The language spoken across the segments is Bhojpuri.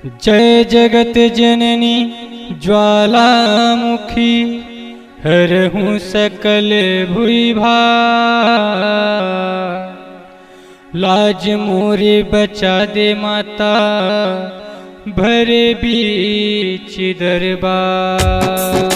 जय जगत जननी ज्वालामुखी हरहूँ सकल भुइ भार। लाज मोरे बचा दे माता भरे बीच दरबार।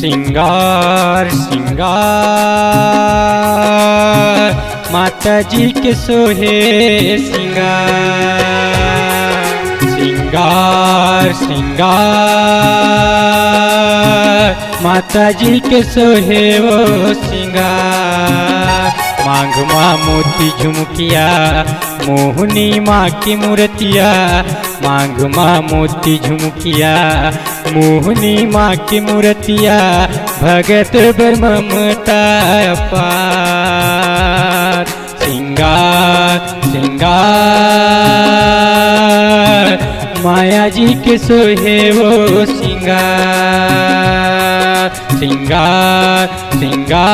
सिंगार सिंगार माता जी के सोहे सिंगार। सिंगार सिंगार माता जी के सोहे वो सिंगार। मांग माँ मोती झुमकिया मोहनी माँ की मूर्तिया। मांग माँ मोती झुमकिया मोहनी माँ की मूर्तिया। भगत बर ममता अपार। सिंगार सिंगार माया जी के सोहे वो सिंगार। सिंगार सिंगार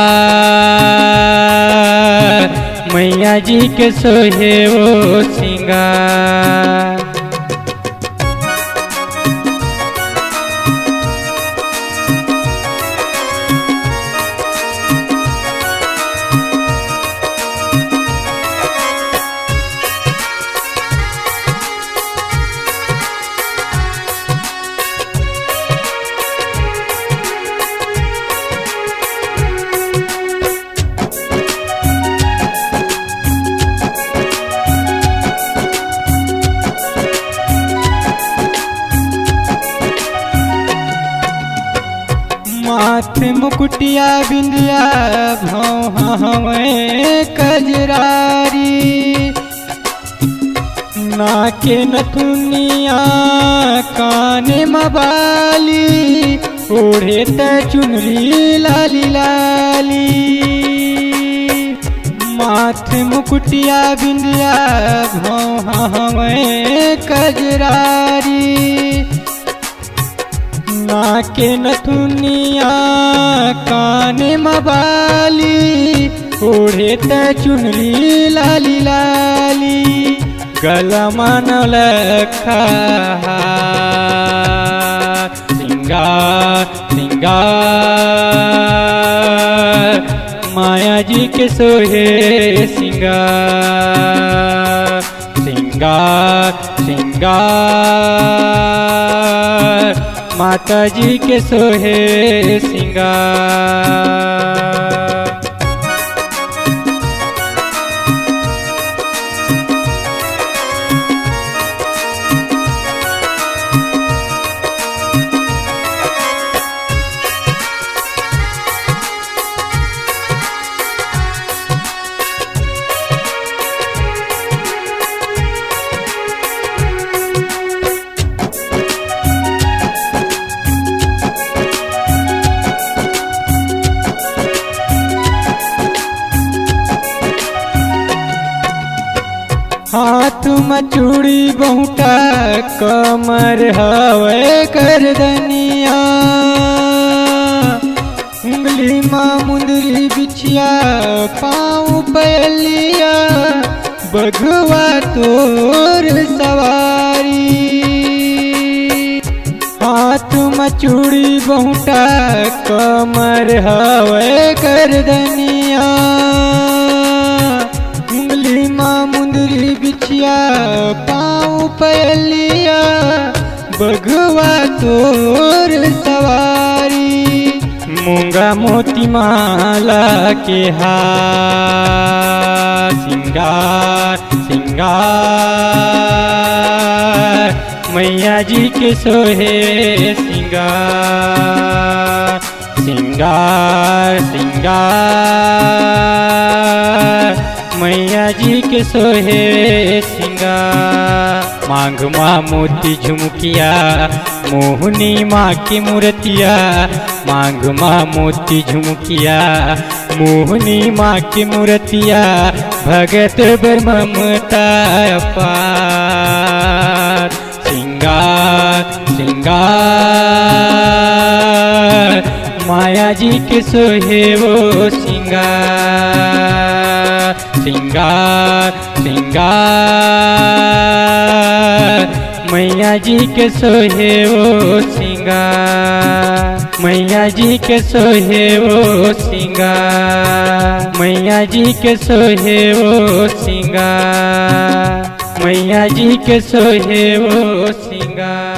मैया जी के सोहे वो सिंगार। माथे मुकुटिया बिंदिया भौं कजरारी। नाके नथुनिया काने मबाली। ओढ़े त चुनरी लाली लाली। माथे मुकुटिया बिंदिया भौं कजरारी। नाके नथुनिया काने मबाली। ओढ़े त चुनरी लाली लाली। गला मानल सिंगार सिंगार माया जी के सोहे सिंगार। सिंगार सिंगार माता जी के सोहे सिंगार। हाथ में चूड़ी बहुटा कमर हवे करदनिया। उंगली माँ मुंदरी बिछिया पाँव पहलिया। बघवा तोर सवारी। हाथ में चूड़ी बहुटा कमर हवे करदनिया। उंगली माँ मुंदरी बिछिया पाँव पहलिया। बघवा तोर सवारी। मूंगा मोती माला के हार। सिंगार सिंगार मैया जी के सोहे सिंगार। सिंगार सिंगार मैया जी के सोहे सिंगार। मांग माँ मोती झुमकिया मोहनी माँ की मूर्तिया। मांग माँ मोती झुमकिया मोहनी माँ की मूर्तिया। भगत बर ममता अपार। सिंगार सिंगार माया जी के सोहे वो सिंगार। सिंगार सिंगार मैया जी के सोहे वो सिंगार। मैया जी के सोहे वो सिंगार। मैया जी के सोहे वो सिंगार। मैया जी के सोहे वो सिंगार।